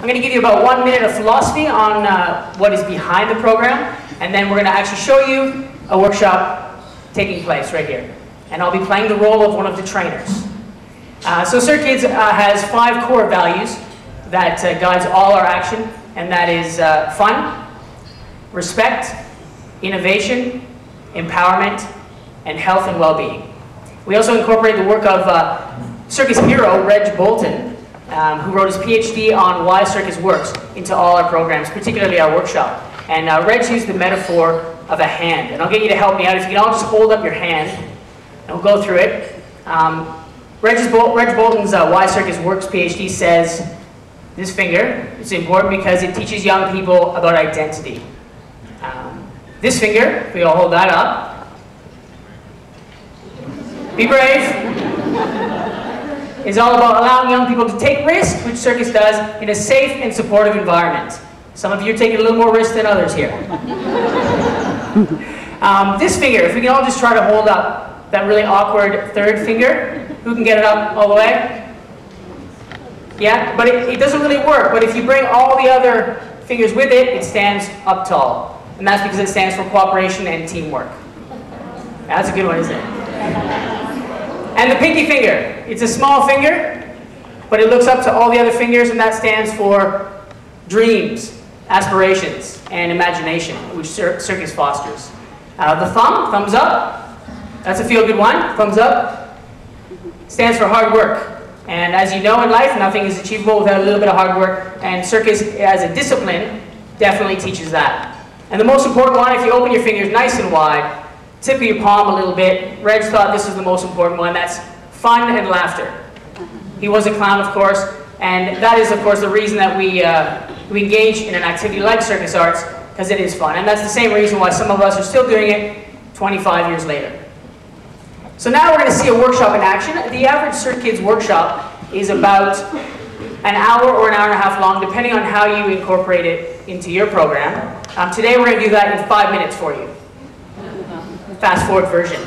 I'm going to give you about 1 minute of philosophy on what is behind the program, and then we're going to actually show you a workshop taking place right here. And I'll be playing the role of one of the trainers. So Cirkidz has 5 core values that guides all our action, and that is fun, respect, innovation, empowerment, and health and well-being. We also incorporate the work of Cirkidz hero, Reg Bolton, who wrote his PhD on why Cirkidz works into all our programs, particularly our workshop. And Reg used the metaphor of a hand. And I'll get you to help me out. If you can all just hold up your hand, and we'll go through it. Reg Bolton's Why Cirkidz Works PhD says, this finger is important because it teaches young people about identity. This finger, if we all hold that up, be brave, is all about allowing young people to take risks, which Cirkidz does, in a safe and supportive environment. Some of you are taking a little more risk than others here. This finger, if we can all just try to hold up that really awkward third finger. Who can get it up all the way? Yeah, but it doesn't really work. But if you bring all the other fingers with it, it stands up tall. And that's because it stands for cooperation and teamwork. That's a good one, isn't it? And the pinky finger. It's a small finger, but it looks up to all the other fingers, and that stands for dreams, aspirations, and imagination, which Cirkidz fosters. The thumb, thumbs up. That's a feel-good one. Thumbs up. Stands for hard work. And as you know in life, nothing is achievable without a little bit of hard work. And Cirkidz, as a discipline, definitely teaches that. And the most important one, if you open your fingers nice and wide, tip of your palm a little bit. Reg thought this was the most important one. That's fun and laughter. He was a clown, of course. And that is, of course, the reason that we engage in an activity like Circus Arts, because it is fun. And that's the same reason why some of us are still doing it 25 years later. So now we're going to see a workshop in action. The average Cirkidz workshop is about an hour or an hour and a half long, depending on how you incorporate it into your program. Today we're going to do that in 5 minutes for you. Fast forward version.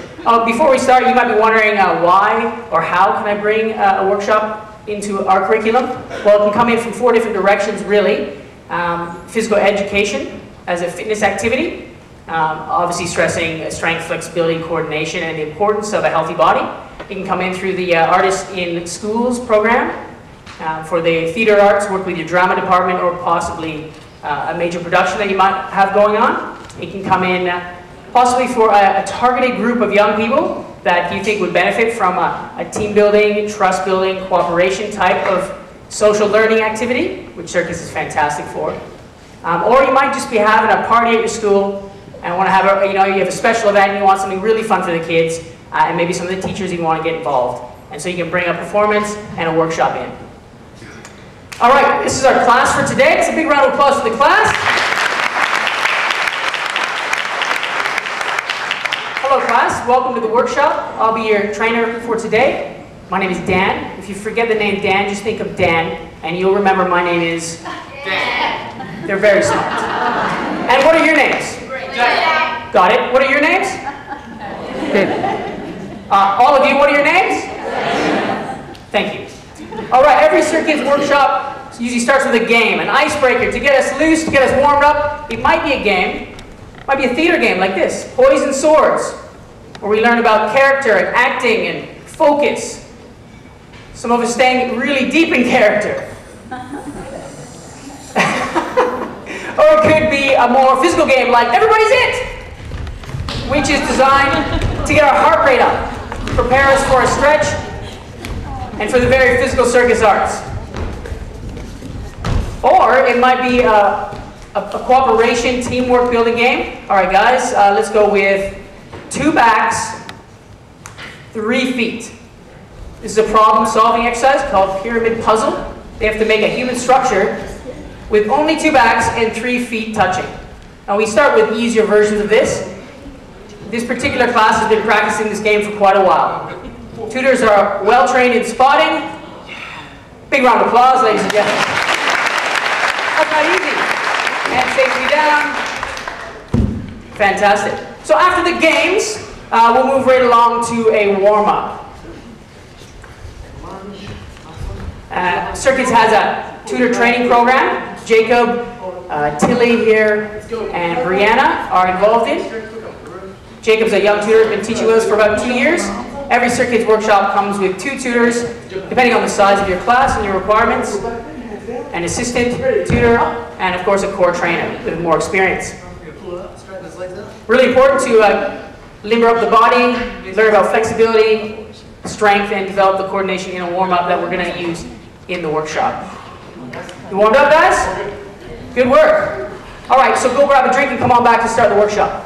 Before we start, you might be wondering why or how can I bring a workshop into our curriculum? Well, it can come in from 4 different directions, really. Physical education as a fitness activity. Obviously stressing strength, flexibility, coordination, and the importance of a healthy body. It can come in through the Artists in Schools program. For the theater arts, work with your drama department or possibly a major production that you might have going on. It can come in possibly for a targeted group of young people that you think would benefit from a team building, trust building, cooperation type of social learning activity, which Cirkidz is fantastic for. Or you might just be having a party at your school and want to have you have a special event and you want something really fun for the kids, and maybe some of the teachers even want to get involved. And so you can bring a performance and a workshop in. All right, this is our class for today. It's a big round of applause for the class. Hello class, welcome to the workshop. I'll be your trainer for today. My name is Dan. If you forget the name Dan, just think of Dan, and you'll remember my name is Dan. They're very smart. And what are your names? Dan. Got it. What are your names? All of you, what are your names? Thank you. All right, every Cirkidz workshop usually starts with a game, an icebreaker to get us loose, to get us warmed up. It might be a game. It might be a theater game like this, Poison Swords, where we learn about character and acting and focus. Some of us staying really deep in character. Or it could be a more physical game like Everybody's It, which is designed to get our heart rate up, prepare us for a stretch, and for the very physical Cirkidz arts. Or it might be a cooperation, teamwork building game. All right, guys, let's go with 2 backs, 3 feet. This is a problem-solving exercise called pyramid puzzle. They have to make a human structure with only 2 backs and 3 feet touching. Now, we start with easier versions of this. This particular class has been practicing this game for quite a while. Tutors are well-trained in spotting. Big round of applause, ladies and gentlemen. That's not easy. And safety down. Fantastic. So after the games, we'll move right along to a warm-up. Cirkidz has tutor training program. Jacob, Tilly here, and Brianna are involved in. Jacob's a young tutor, been teaching with us for about 2 years. Every Cirkidz workshop comes with 2 tutors, depending on the size of your class and your requirements. An assistant tutor, and of course a core trainer with more experience. Really important to limber up the body, learn about flexibility, strength, and develop the coordination in a warm-up that we're going to use in the workshop. You warmed up, guys? Good work. All right, so go grab a drink and come on back to start the workshop.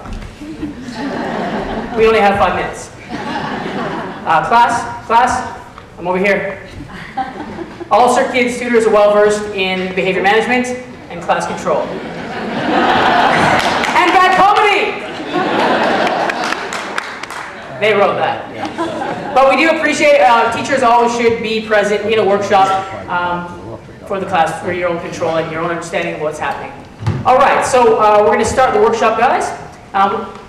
We only have 5 minutes. Class, I'm over here. All Cirkidz tutors are well versed in behavior management and class control. And bad comedy! They wrote that. But we do appreciate, teachers always should be present in a workshop for the class, for your own control and your own understanding of what's happening. All right, so we're going to start the workshop, guys.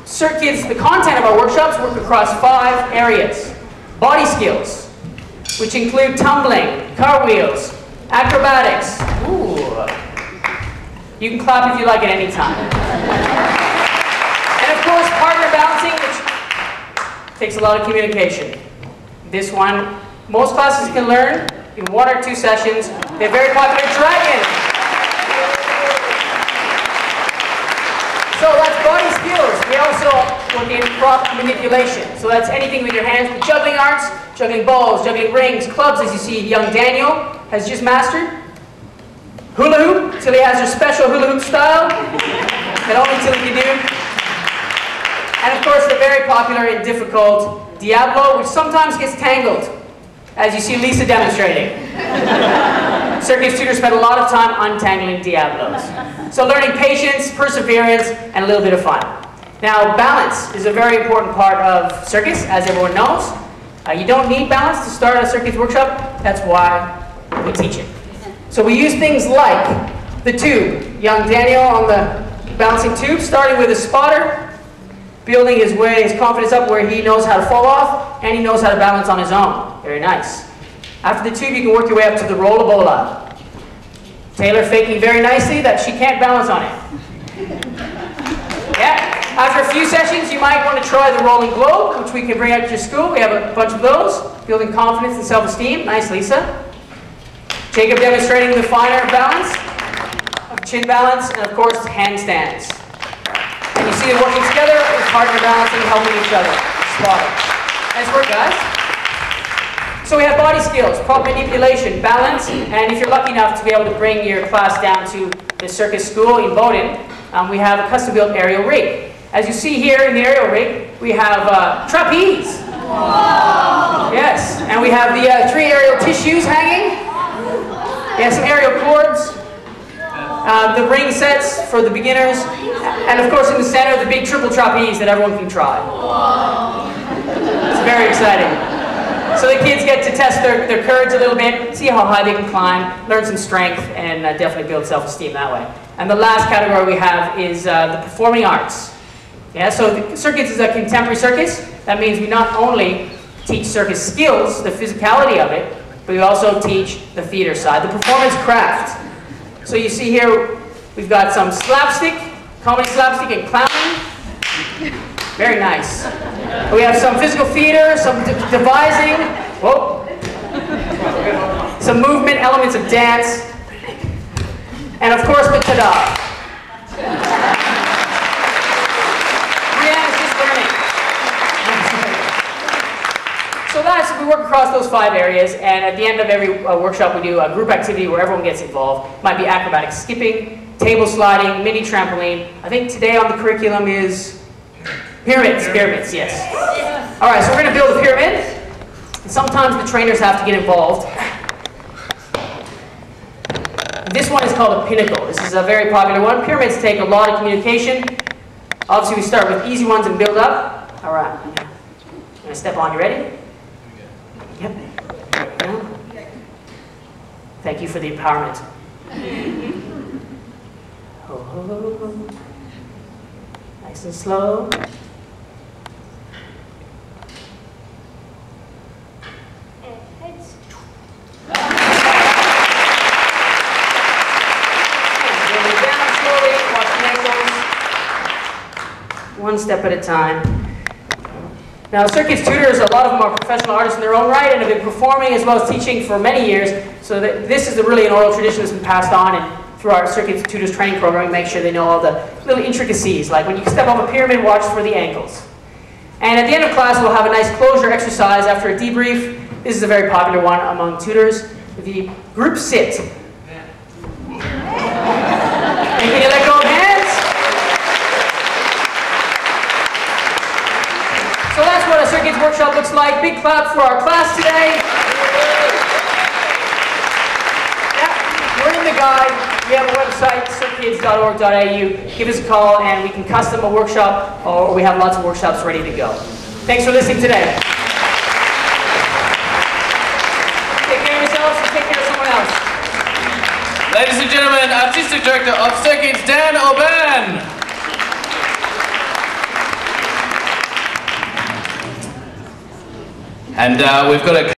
Cirkidz, the content of our workshops work across 5 areas. Body skills, which include tumbling, cartwheels, acrobatics. Ooh. You can clap if you like at any time. And of course, partner balancing, which takes a lot of communication. This one, most classes can learn in 1 or 2 sessions. They're very popular. Dragon. So that's body skills. We also work in prop manipulation. So that's anything with your hands, juggling arts, juggling balls, juggling rings, clubs, as you see young Daniel has just mastered. Hula hoop, Tilly has her special hula hoop style that only Tilly can do. And of course the very popular and difficult Diablo, which sometimes gets tangled, as you see Lisa demonstrating. Cirkidz tutors spend a lot of time untangling Diablos. So learning patience, perseverance, and a little bit of fun. Now balance is a very important part of Cirkidz, as everyone knows. You don't need balance to start a Cirkidz workshop. That's why we teach it. So we use things like the tube. Young Daniel on the balancing tube, starting with a spotter, building his confidence up where he knows how to fall off, and he knows how to balance on his own. Very nice. After the tube, you can work your way up to the rollabola. Taylor faking very nicely that she can't balance on it. Yeah. After a few sessions, you might want to try the rolling globe, which we can bring out to your school. We have a bunch of those. Building confidence and self-esteem. Nice, Lisa. Jacob demonstrating the finer balance, chin balance, and of course, handstands. And you see them working together with partner balancing, helping each other. Spot it. Nice work, guys. So we have body skills, prop manipulation, balance, and if you're lucky enough to be able to bring your class down to the Cirkidz school in Bowdoin, we have a custom-built aerial rig. As you see here in the aerial rig, we have trapeze. Whoa. Yes, and we have the 3 aerial tissues hanging. We have some aerial cords, the ring sets for the beginners, and of course in the center, the big triple trapeze that everyone can try. It's very exciting. So the kids get to test their courage a little bit, see how high they can climb, learn some strength, and definitely build self-esteem that way. And the last category we have is the performing arts. Yeah, so the Cirkidz is a contemporary circus. That means we not only teach circus skills, the physicality of it, but we also teach the theater side, the performance craft. So you see here, we've got some slapstick, comedy slapstick and clowning. Very nice. We have some physical theater, some devising, whoa, some movement, elements of dance, and of course the ta-da. Brianna's just learning. So we work across those 5 areas, and at the end of every workshop we do a group activity where everyone gets involved. It might be acrobatic skipping, table sliding, mini trampoline. I think today on the curriculum is pyramids, yes. All right, so we're going to build a pyramid. Sometimes the trainers have to get involved. This one is called a pinnacle. This is a very popular one. Pyramids take a lot of communication. Obviously, we start with easy ones and build up. All right. I'm going to step on. You ready? Yep. Thank you for the empowerment. Oh. Nice and slow. one step at a time. Now, Cirkidz tutors, a lot of them are professional artists in their own right and have been performing as well as teaching for many years. So that this is really an oral tradition that's been passed on, and through our Cirkidz tutors training program, we make sure they know all the little intricacies, like when you step up a pyramid, watch for the ankles. And at the end of class, we'll have a nice closure exercise after a debrief. This is a very popular one among tutors. The group sit. And can you let go of hands? So that's what a Cirkidz workshop looks like. Big clap for our class today. Yeah, we're in the guide. We have a website, cirkidz.org.au. Give us a call and we can custom a workshop, or we have lots of workshops ready to go. Thanks for listening today. Take care of yourselves and take care of someone else. Ladies and gentlemen, Artistic Director of Cirkidz, Dan Oban. And we've got a